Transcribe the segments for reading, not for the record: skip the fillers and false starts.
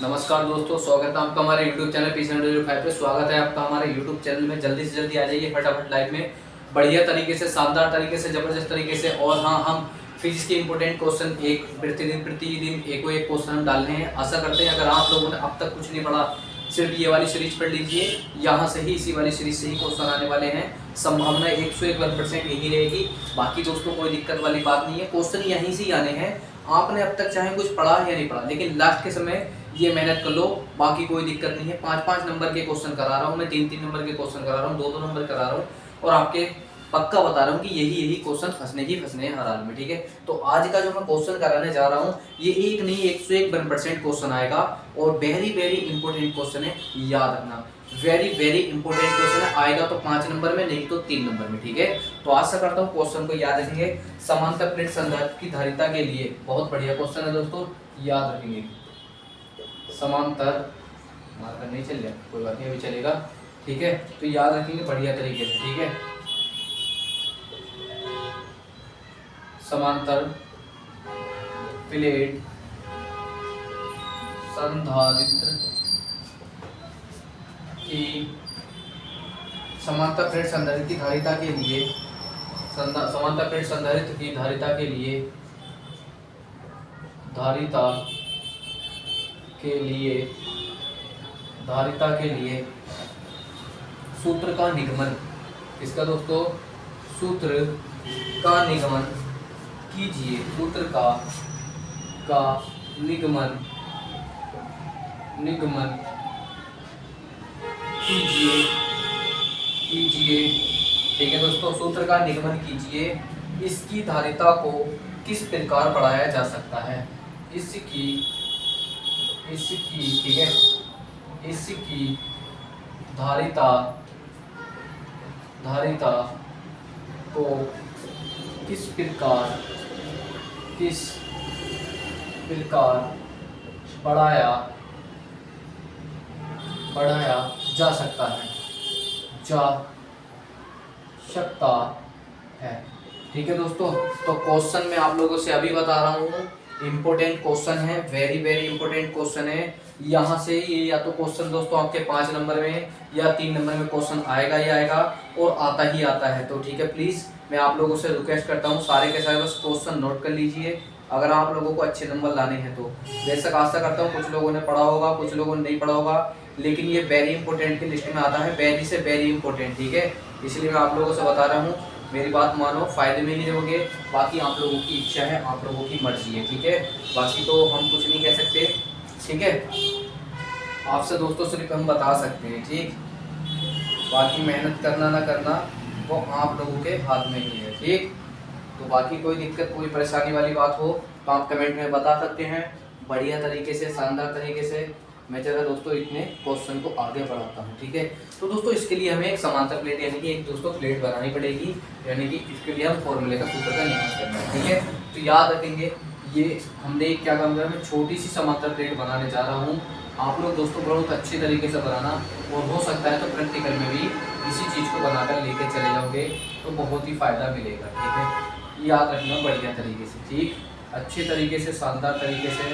नमस्कार दोस्तों, स्वागत है आपका हमारे YouTube चैनल P705 पे। स्वागत है आपका हमारे YouTube चैनल में। जल्दी से जल्दी आ जाइए फटाफट लाइव में, बढ़िया तरीके से, शानदार तरीके से, जबरदस्त तरीके से। और हाँ, हम फिजिक्स के इंपॉर्टेंट क्वेश्चन एक प्रतिदिन एक क्वेश्चन हम डालने हैं। आशा करते हैं अगर आप लोगों ने अब तक कुछ नहीं पढ़ा, सिर्फ ये वाली सीरीज पढ़ लीजिए। यहाँ से ही, इसी वाली सीरीज से ही क्वेश्चन आने वाले हैं। संभावना 101% यही रहेगी। बाकी दोस्तों कोई दिक्कत वाली बात नहीं है, क्वेश्चन यहीं से ही आने हैं। आपने अब तक चाहे कुछ पढ़ा या नहीं पढ़ा, लेकिन लास्ट के समय ये मेहनत कर लो, बाकी कोई दिक्कत नहीं है। 5-5 नंबर के क्वेश्चन करा रहा हूँ मैं, 3-3 नंबर के क्वेश्चन करा रहा हूँ, 2-2 नंबर करा रहा हूँ, और आपके पक्का बता रहा हूँ कि यही क्वेश्चन फंसने हैं हर हाल में। ठीक है, तो आज का जो मैं क्वेश्चन कराने जा रहा हूँ, ये एक नहीं 101% क्वेश्चन आएगा, और वेरी इंपॉर्टेंट क्वेश्चन है, याद रखना। वेरी इंपॉर्टेंट क्वेश्चन है, आएगा तो 5 नंबर में, नहीं तो 3 नंबर में। ठीक है, तो आशा करता हूँ क्वेश्चन को याद रखेंगे। समांतर प्लेट संधारित्र की धारिता के लिए बहुत बढ़िया क्वेश्चन है दोस्तों, याद रखेंगे। समांतर मार्कर नहीं चल रहा, कोई बात नहीं, अभी चलेगा। ठीक है, तो याद रखेंगे बढ़िया तरीके से। ठीक है, समांतर प्लेट संधारित्र की समांतर प्लेट संधारित्र की धारिता के लिए, समांतर प्लेट संधारित्र की धारिता के लिए, धारिता के लिए सूत्र का निगमन। इसका दोस्तों सूत्र का निगमन कीजिए। सूत्र का निगमन कीजिए। ठीक है दोस्तों, सूत्र का निगमन कीजिए। इसकी धारिता को किस प्रकार बढ़ाया जा सकता है? इसकी ठीक है, इसकी धारिता को किस प्रकार बढ़ाया जा सकता है। ठीक है दोस्तों, तो क्वेश्चन मैं आप लोगों से अभी बता रहा हूँ, इंपॉर्टेंट क्वेश्चन है, वेरी इंपॉर्टेंट क्वेश्चन है। यहाँ से ये या तो क्वेश्चन दोस्तों आपके 5 नंबर में या 3 नंबर में क्वेश्चन आएगा ही आएगा, और आता ही आता है। तो ठीक है, प्लीज़ मैं आप लोगों से रिक्वेस्ट करता हूँ, सारे के सारे बस क्वेश्चन नोट कर लीजिए अगर आप लोगों को अच्छे नंबर लाने हैं तो। बेशक आशा करता हूँ कुछ लोगों ने पढ़ा होगा, कुछ लोगों ने नहीं पढ़ा होगा, लेकिन ये वेरी इंपॉर्टेंट की लिस्ट में आता है, वेरी इंपॉर्टेंट। ठीक है, इसलिए मैं आप लोगों से बता रहा हूँ, मेरी बात मानो, फायदे में ही रहोगे। बाकी आप लोगों की इच्छा है, आप लोगों की मर्जी है। ठीक है, बाकी तो हम कुछ नहीं कह सकते। ठीक है, आपसे दोस्तों सिर्फ हम बता सकते हैं। ठीक, बाकी मेहनत करना ना करना वो आप लोगों के हाथ में ही है। ठीक, तो बाकी कोई दिक्कत, कोई परेशानी वाली बात हो तो आप कमेंट में बता सकते हैं। बढ़िया तरीके से, शानदार तरीके से मैं जरा दोस्तों इतने क्वेश्चन को आगे बढ़ाता हूँ। ठीक है, तो दोस्तों इसके लिए हमें एक समांतर प्लेट यानी कि एक दोस्तों प्लेट बनानी पड़ेगी, यानी कि इसके लिए हम फॉर्मूले का सूत्र का निकाल करना है। ठीक है, तो याद रखेंगे, ये हमने क्या काम करा, मैं छोटी सी समांतर प्लेट बनाने जा रहा हूँ। आप लोग दोस्तों बहुत अच्छे तरीके से बनाना, और हो सकता है तो प्रैक्टिकल में भी इसी चीज़ को बनाकर लेके चले जाओगे तो बहुत ही फ़ायदा मिलेगा। ठीक है, याद रखना बढ़िया तरीके से। ठीक, अच्छे तरीके से, शानदार तरीके से,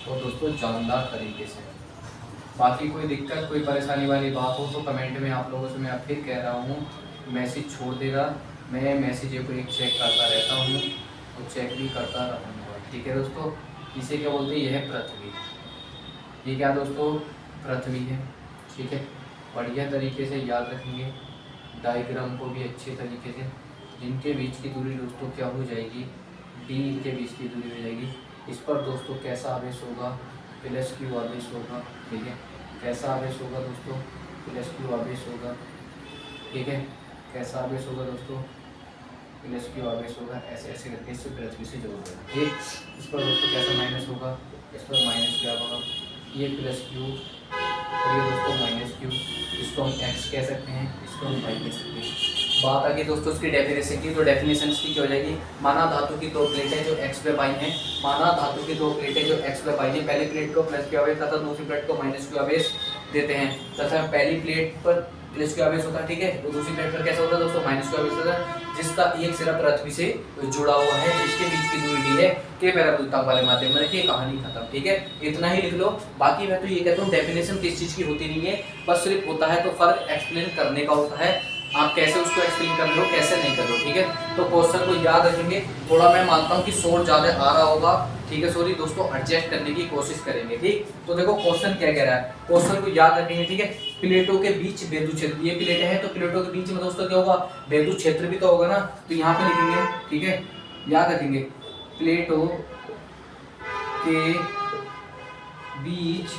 और दोस्तों जानदार तरीके से। बाकी कोई दिक्कत, कोई परेशानी वाली बात हो तो कमेंट में आप लोगों से मैं फिर कह रहा हूँ, मैसेज छोड़ देगा। मैं मैसेज को एक चेक करता रहता हूँ और चेक भी करता रहूँगा। ठीक है दोस्तों, इसे क्या बोलते हैं, यह है पृथ्वी। ये क्या दोस्तों, पृथ्वी है। ठीक है, बढ़िया तरीके से याद रखेंगे, डायग्राम को भी अच्छे तरीके से। जिनके बीच की दूरी दोस्तों क्या हो जाएगी, डी के बीच की दूरी हो जाएगी। इस पर दोस्तों कैसा आवेश होगा, प्लस क्यू आवेश होगा। ठीक है, कैसा आवेश होगा दोस्तों, प्लस क्यू आवेश होगा। ठीक है, कैसा आवेश होगा दोस्तों, प्लस क्यू आवेश होगा। ऐसे ऐसे करके इससे पृथ्वी से जोड़ेगा। ठीक, इस पर दोस्तों कैसा माइनस होगा, इस पर माइनस क्या होगा, ये प्लस क्यू और ये दोस्तों माइनस क्यू। इसको हम एक्स कह सकते हैं, इसको हम वाई कह सकते हैं। बात आगे दोस्तों इसकी डेफिनेशन की, तो डेफिनेशन इसकी क्या हो जाएगी, माना धातु की 2 प्लेटें जो एक्स पे बाई हैं, माना धातु की 2 प्लेटें जो एक्स पे बाई हैं। पहली प्लेट को प्लस क्यू आवेश था, दूसरी प्लेट को माइनस क्यू आवेश। देते हैं तथा पहली प्लेट पर प्लस क्यू आवेश होता है, ठीक है। तो दूसरी प्लेट पर कैसा होता है दोस्तों, माइनस क्यू आवेश होता है, जिसका एक सिरा पृथ्वी से जुड़ा हुआ है, जिसके बीच की दूरी डी है के पैराबोलिक वाले माध्यम में। देखिए कहानी खत्म, ठीक है, इतना ही लिख लो। बाकी मैं तो ये कहता हूँ डेफिनेशन किस चीज की होती नहीं है, बस सिर्फ होता है तो फर्क एक्सप्लेन करने का होता है, आप कैसे उसको एक्सप्लेन कर लो कैसे नहीं कर लो, ठीक है। तो क्वेश्चन को याद रखेंगे। थोड़ा मैं मानता हूँ कि शोर ज्यादा आ रहा होगा, ठीक है, सॉरी दोस्तों, एडजस्ट करने की कोशिश करेंगे, ठीक। तो देखो क्वेश्चन क्या कह रहा है, क्वेश्चन को याद रखेंगे, ठीक है। प्लेटों के बीच वैद्युत क्षेत्र, ये प्लेट है तो प्लेटों के बीच में दोस्तों क्या होगा, वैद्युत क्षेत्र भी तो होगा ना, तो यहाँ पे लिखेंगे, ठीक है, याद रखेंगे प्लेटों के बीच,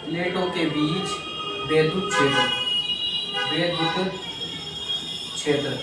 प्लेटों के बीच वैद्युत क्षेत्र, वैद्युत क्षेत्र,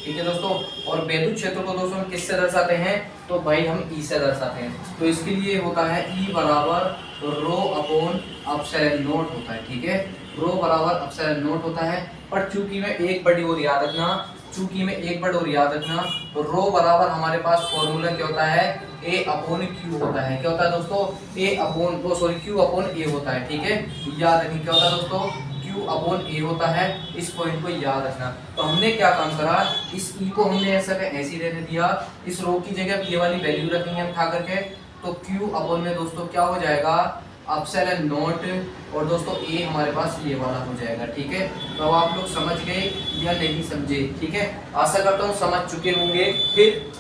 ठीक है दोस्तों। और वैद्युत क्षेत्र को दोस्तों हम किससे दर्शाते हैं, तो भाई हम ई से दर्शाते हैं। तो इसके लिए होता है ई बराबर रो अपॉन एप्सिलॉन नॉट होता है, ठीक है, रो बराबर एप्सिलॉन नॉट होता है। पर चूंकि में एक बड़ी और याद रखना, चूंकि में एक बड़ और याद रखना, तो रो बराबर हमारे पास फॉर्मूला क्या होता है, ए अपॉन क्यू होता है। क्या होता है दोस्तों, ए अपॉन वो सॉरी क्यू अपॉन ए होता है, ठीक है, याद रखिए क्या होता है दोस्तों, क्यू अपॉन ए होता है। इस पॉइंट को याद रखना। तो हमने क्या काम करा, इस ई को हमने ऐसा का ऐसे ही रहने दिया, इस रो की जगह ये वाली वैल्यू रखेंगे हम उठा करके, तो क्यू अपॉन में दोस्तों क्या हो जाएगा, एप्सिलॉन नॉट, और दोस्तों ए हमारे पास ये वाला हो जाएगा, ठीक है। तो अब आप लोग समझ गए या नहीं समझे, ठीक है, आशा करता हूँ समझ चुके होंगे। फिर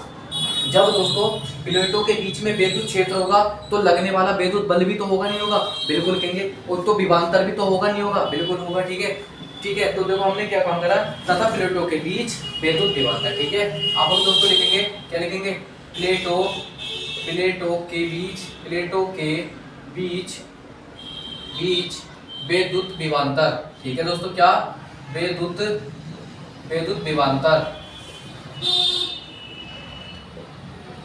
जब दोस्तों प्लेटों के बीच में वैद्युत क्षेत्र होगा तो लगने वाला वैद्युत बल भी तो होगा नहीं होगा, बिल्कुल कहेंगे, और तो विभवांतर भी तो होगा नहीं होगा, बिल्कुल होगा, ठीक है, ठीक है। तो देखो हमने क्या काम करा, तथा प्लेटों के बीच वैद्युत विभवांतर, ठीक है। अब हम दोस्तों लिखेंगे, क्या लिखेंगे, प्लेटों, प्लेटों के बीच, प्लेटों के बीच, बीच वैद्युत विभवांतर, ठीक है दोस्तों, क्या वैद्युत, वैद्युत विभवांतर,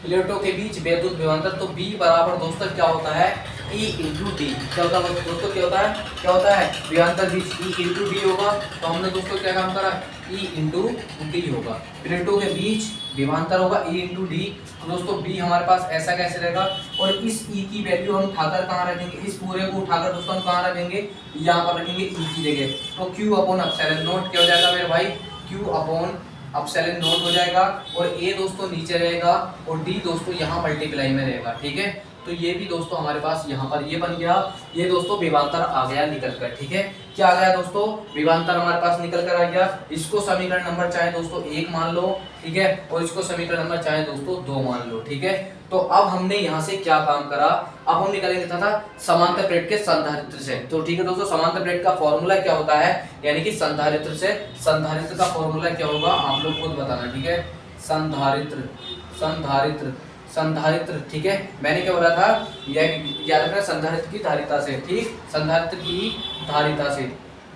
प्लेटों के बीच वैद्युत विभवांतर। तो B बराबर दोस्तों क्या होता है, E इंटू डी। क्या होता है दोस्तों, क्या होता है, क्या होता है, विभवांतर बीच E इंटू डी होगा। तो हमने दोस्तों क्या काम करा, E इंटू डी होगा। प्लेटों के बीच विभवांतर होगा E इंटू डी। तो दोस्तों B हमारे पास ऐसा कैसे रहेगा, और इस E की वैल्यू हम उठाकर कहाँ रखेंगे, इस पूरे को उठाकर दोस्तों हम कहाँ रखेंगे, यहाँ पर रखेंगे E की जगह। तो Q अपॉन एप्सिलॉन नॉट क्या हो जाएगा मेरे भाई, Q अपॉन एप्सिलॉन नॉट हो जाएगा, और ए दोस्तों नीचे रहेगा, और डी दोस्तों यहाँ मल्टीप्लाई में रहेगा, ठीक है। तो ये भी दोस्तों हमारे पास यहाँ पर ये बन गया, ये दोस्तों विभवांतर आ गया निकल कर, ठीक है। क्या आ गया दोस्तों, विभवांतर हमारे पास निकल कर आ गया। इसको समीकरण नंबर चाहे दोस्तों 1 मान लो, ठीक है, और इसको समीकरण नंबर चाहे दोस्तों 2 मान लो, ठीक है। तो अब हमने यहाँ से क्या काम करा, अब हम निकालेंगे था समांतर प्लेट के संधारित्र से। तो ठीक है दोस्तों, समांतर प्लेट का फॉर्मूला क्या होता है, यानी कि संधारित्र से, संधारित्र का फॉर्मूला क्या होगा आप लोग खुद बताना, ठीक है। संधारित्र, संधारित्र, संधारित्र, ठीक है, मैंने क्या बोला था, याद रखना, संधारित्र की धारिता से, ठीक, संधारित्र की धारिता से,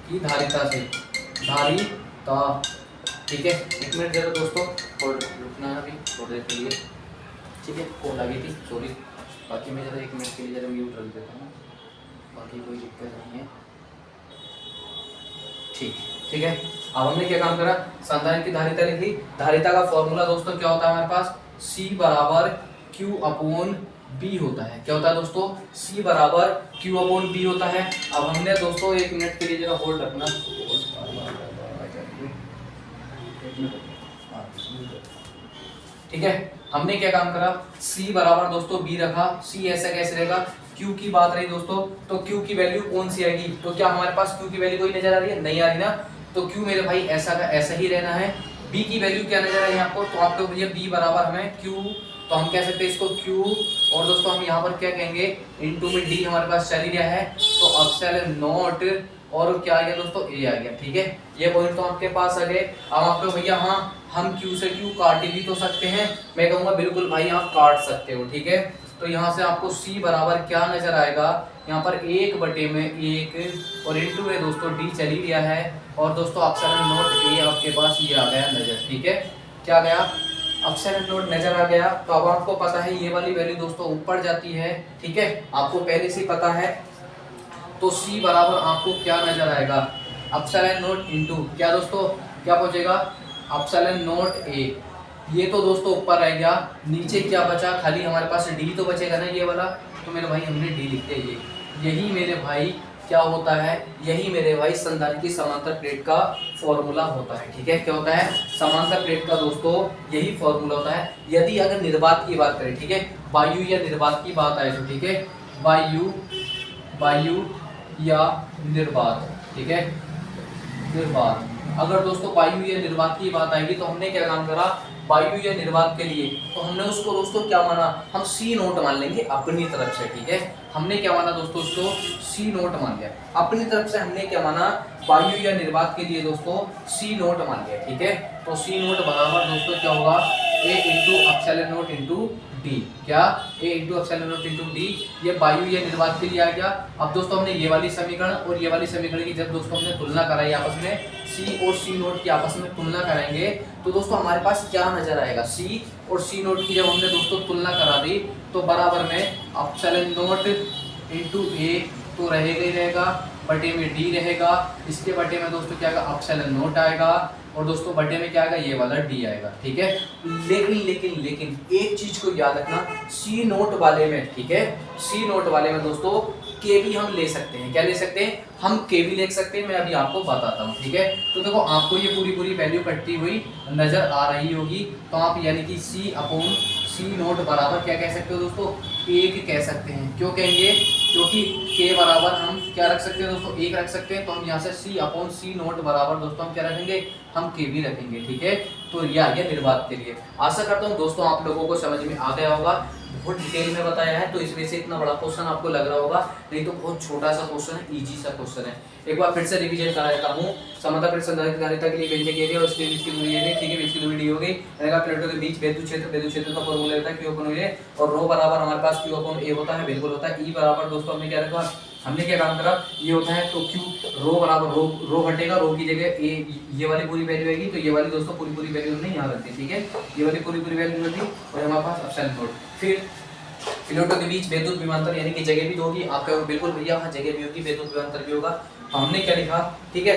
की धारिता से, धारिता, ठीक है। 1 मिनट जरा दोस्तों, और रुकना अभी थोड़ी देर के लिए, ठीक है, कॉल आ गई थी, सॉरी। बाकी मैं जरा 1 मिनट के लिए जरा म्यूट रख देता हूँ, बाकी कोई दिक्कत नहीं है, ठीक है। अब हमने क्या काम करा, संधारित्र की धारिता लिखी। धारिता का फॉर्मूला दोस्तों क्या होता है हमारे पास, C बराबर Q अपॉन B होता है। क्या होता है दोस्तों, C बराबर Q अपॉन B होता है। अब हमने दोस्तों 1 मिनट के लिए जरा होल्ड रखना, ठीक है। हमने क्या काम करा, C बराबर दोस्तों B रखा। C ऐसा कैसे रहेगा, Q की बात रही दोस्तों, तो Q की वैल्यू कौन सी आएगी, तो क्या हमारे पास Q की वैल्यू कोई नजर आ रही है, नहीं आ रही ना। तो Q मेरे भाई ऐसा का ऐसा ही रहना है। B की वैल्यू क्या नजर आ रही है आपको, तो आपको भैया B बराबर हमें Q, तो हम कह सकते हैं इसको Q, और दोस्तों हम यहाँ पर क्या कहेंगे, इनटू में D हमारे पास चल ही गया है, तो एप्सिलॉन नॉट, और क्या आ गया दोस्तों, A आ गया, ठीक है। ये पॉइंट तो आपके पास आ गए। अब आप लोग भैया हाँ, हम Q से Q काट भी तो सकते हैं, मैं कहूँगा बिल्कुल भाई आप काट सकते हो, ठीक है। तो यहाँ से आपको C बराबर क्या नजर आएगा, यहाँ पर 1/1, और इंटू में दोस्तों D चल ही गया है, और दोस्तों एप्सिलॉन नॉट A आपके पास ये आ गया नजर, ठीक है। क्या गया, एप्सिलॉन नॉट नजर आ गया। तो अब आपको पता है ये वाली वैल्यू दोस्तों ऊपर जाती है, ठीक है, आपको पहले से पता है। तो C बराबर आपको क्या नजर आएगा, एप्सिलॉन नॉट इंटू क्या दोस्तों, क्या पहुंचेगा, एप्सिलॉन नॉट A। ये तो दोस्तों ऊपर रह गया, नीचे क्या बचा, खाली हमारे पास D तो बचेगा ना ये वाला, तो मेरे भाई हमने D लिखते हैं, यही मेरे भाई क्या होता है, यही मेरे भाई संधारित्र की समांतर प्लेट का फॉर्मूला होता है। ठीक है, क्या होता है, समांतर प्लेट का दोस्तों यही फॉर्मूला होता है। यदि अगर निर्वात की बात करें, ठीक है, वायु या निर्वात की बात आए तो, ठीक है, वायु या निर्वात, ठीक है, निर्वात, अगर दोस्तों वायु या निर्वात की बात आएगी तो हमने क्या काम करा, वायु या निर्वात के लिए तो हमने उसको दोस्तों क्या माना, हम सी नोट मान लेंगे अपनी तरफ से। ठीक है, हमने क्या माना दोस्तों, उसको सी नोट मान लिया अपनी तरफ से। हमने क्या माना, वायु या निर्वात के लिए दोस्तों सी नोट मान लिया। ठीक है, तो सी नोट बराबर दोस्तों क्या होगा, A into epsilon naught into D. क्या, A into epsilon naught into D, ये वायु या निर्वात के लिए आ गया। अब दोस्तों हमने ये वाली समीकरण और ये वाली समीकरण की जब दोस्तों हमने तुलना कराई आपस में, सी और सी नोट की आपस में तुलना कराएंगे तो दोस्तों हमारे पास क्या नजर आएगा, सी और सी नोट की जब हमने दोस्तों तुलना करा दी तो बराबर में एप्सिलॉन नोट इंटू ए तो रहेगा ही रहेगा, बटे में डी रहेगा, इसके बटे में दोस्तों क्या आएगा, एप्सिलॉन नोट आएगा, और दोस्तों बटे में क्या आएगा, ये वाला डी आएगा। ठीक है, लेकिन एक चीज को याद रखना, सी नोट वाले में, ठीक है, सी नोट वाले में दोस्तों के भी हम ले सकते हैं। क्या ले सकते हैं, हम के भी ले सकते हैं, मैं अभी आपको बताता हूँ। ठीक है, तो देखो आपको ये पूरी वैल्यू कटती हुई नजर आ रही होगी, तो आप यानी कि सी अपॉन सी नोट बराबर क्या कह सकते हो दोस्तों, एक कह सकते हैं। क्यों कहेंगे, क्योंकि के बराबर हम क्या रख सकते हैं दोस्तों, एक रख सकते हैं, तो हम यहाँ से सी अपॉन सी नोट बराबर दोस्तों हम क्या रखेंगे, हम के भी रखेंगे। ठीक है, तो ये आ गया निर्वात के लिए। आशा करता हूँ दोस्तों आप लोगों को समझ में आ गया होगा, बहुत डिटेल में बताया है, तो इसमें से इतना बड़ा क्वेश्चन आपको लग रहा होगा, नहीं तो बहुत छोटा सा क्वेश्चन है, इजी सा क्वेश्चन है। एक बार फिर से रिवीजन करा देता हूँ। समांतर प्लेट संधारित्र धारिता के लिए व्यंजक एरिया और इसके बीच की दूरी है, ठीक है, बीच की दूरी डी हो गई। मैंने कहा प्लेटों के बीच विद्युत क्षेत्र का फॉर्मूला होता है क्यू अपॉन ए, और रो बराबर हमारे पास क्यू अपॉन ए होता है, बिल्कुल होता है। ई बराबर दोस्तों हमने क्या रखा, हमने क्या काम करा, ये होता है तो क्यू रो बराबर रो घटेगा, रो की जगह ए, ये वाली पूरी वैल्यू आएगी, तो ये वाली दोस्तों पूरी वैल्यू हमने यहाँ रख दी। ठीक है, ये वाली पूरी वैल्यू रख दी, और हमारे पास एप्सिलॉन नोट। फिर प्लेटों के बीच विद्युत विभवांतर यानी कि जगह भी तो होगी, आपका बिल्कुल भैया वहाँ जगह भी होगी, विद्युत विभवांतर भी होगा। तो हमने क्या लिखा, ठीक है,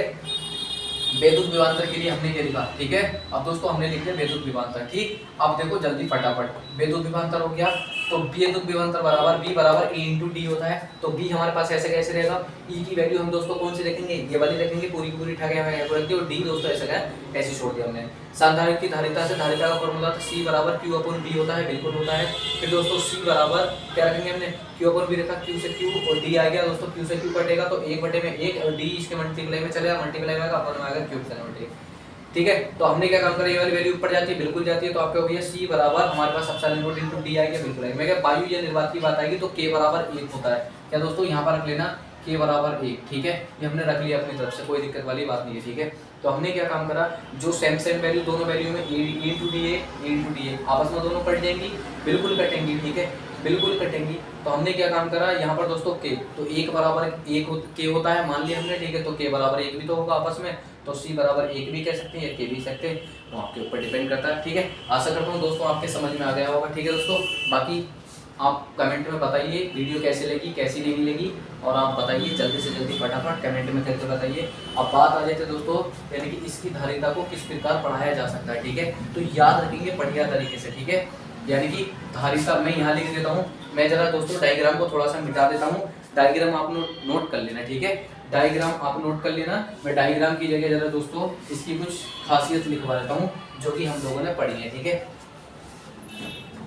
विद्युत विभवांतर के लिए हमने क्या लिखा, ठीक है, अब दोस्तों हमने लिख दिया विद्युत विभवांतर। ठीक, अब देखो जल्दी फटाफट, विद्युत विभवांतर हो गया, तो विद्युत विभवांतर बराबर बी बराबर ए इंटू डी होता है। तो बी हमारे पास ऐसे कैसे रहेगा, ई की वैल्यू हम दोस्तों कौन सी रखेंगे, ये वाली रखेंगे, पूरी ठगे रख दी, और डी दोस्तों ऐसे का ऐसे छोड़ दिया हमने। संधारित्र की धारिता से धारिता का फॉर्मूला था सी बराबर क्यू अपॉन बी होता है, बिल्कुल होता है। फिर दोस्तों सी बराबर क्या रखेंगे हमने, क्यू अपॉन बी रखा, क्यू से क्यू और डी आ गया दोस्तों, क्यू से क्यू कटेगा तो एक बटे में एक, और डी इसके मल्टीप्लाई में चलेगा, मल्टीप्लाई में अपन में आएगा क्यूब से मल्टीप्लाई। ठीक है, तो हमने क्या काम करा, ये वाली वैल्यू ऊपर जाती है, बिल्कुल जाती है, तो आपका भैया सी बराबर हमारे पास एप्सिलॉन नोट इनटू डी आ गया, बिल्कुल आएगा। मैं क्या वायु या निर्वात की बात आएगी तो के बराबर 1 होता है। क्या दोस्तों यहाँ पर रख लेना के बराबर 1, ठीक है, ये हमने रख लिया अपनी तरफ से, कोई दिक्कत वाली बात नहीं है। ठीक है, तो हमने क्या काम करा, जो सेम वैल्यू दोनों वैल्यू में ए इंटू डी ए आपस में दोनों कट जाएंगी, बिल्कुल कटेंगी। ठीक है, बिल्कुल कटेंगी, तो हमने क्या काम करा यहाँ पर दोस्तों के, तो एक बराबर एक के होता है मान लिया हमने। ठीक है, तो के बराबर 1 भी तो होगा आपस में, तो सी बराबर 1 भी कह सकते हैं या के भी सकते हैं, तो आपके ऊपर डिपेंड करता है। ठीक है, आशा करता हूँ दोस्तों आपके समझ में आ गया होगा। ठीक है दोस्तों, बाकी आप कमेंट में बताइए वीडियो कैसे लगी, कैसी नहीं लगी, और आप बताइए जल्दी से जल्दी फटाफट कमेंट में करके बताइए। अब बात आ जाती है दोस्तों, यानी कि इसकी धारिता को किस प्रकार पढ़ाया जा सकता है। ठीक है, तो याद रखेंगे बढ़िया तरीके से। ठीक है, यानी कि धारिता मैं यहाँ लिख देता हूँ, मैं जरा दोस्तों डायग्राम को थोड़ा सा मिटा देता हूँ, डायग्राम आप नोट कर लेना। ठीक है, डायग्राम आप नोट कर लेना, मैं डायग्राम की जगह जरा दोस्तों इसकी कुछ खासियत लिखवा देता हूँ जो कि हम लोगों ने पढ़ी है। ठीक है,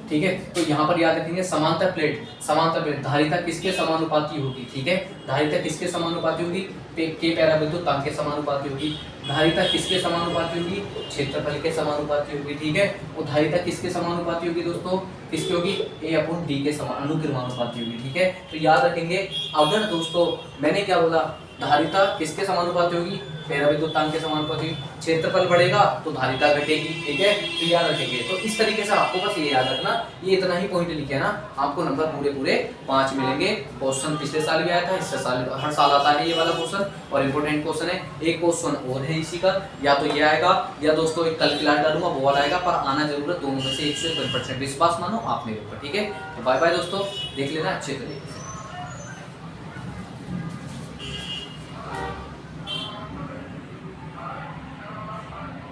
ठीक है, तो यहाँ पर याद रखेंगे समांतर प्लेट धारिता किसके समानुपाती होगी। ठीक है, धारिता किसके समानुपाती होगी, के पैराविद्युतांक के समानुपाती होगी। धारिता किसके समानुपाती होगी, क्षेत्रफल के समानुपाती होगी। ठीक है, और धारिता किसके समानुपाती होगी दोस्तों, किसकी होगी, ए अपॉन डी के अनुक्रमानुपाती होगी। ठीक है, तो याद रखेंगे, अगर दोस्तों मैंने क्या बोला, धारिता किसके समानुपाती होगी, पैराविद्युतांक के समानुपाती, क्षेत्रफल बढ़ेगा तो धारिता घटेगी। ठीक है, तो याद रखेंगे। तो इस तरीके से आपको बस ये याद रखना, ये इतना ही पॉइंट लिखे ना, आपको नंबर पूरे 5 मिलेंगे। क्वेश्चन पिछले साल भी आया था, इस साल हर साल आता है ये वाला क्वेश्चन, और इम्पोर्टेंट क्वेश्चन है। एक क्वेश्चन और है इसी का, या तो ये आएगा या दोस्तों एक कल क्लास डालूंगा वो वाला आएगा, पर आना जरूर है, दोनों में से 101% विश्वास मानो आप मेरे ऊपर। ठीक है, तो बाय बाय दोस्तों, देख लेना अच्छे तरीके से।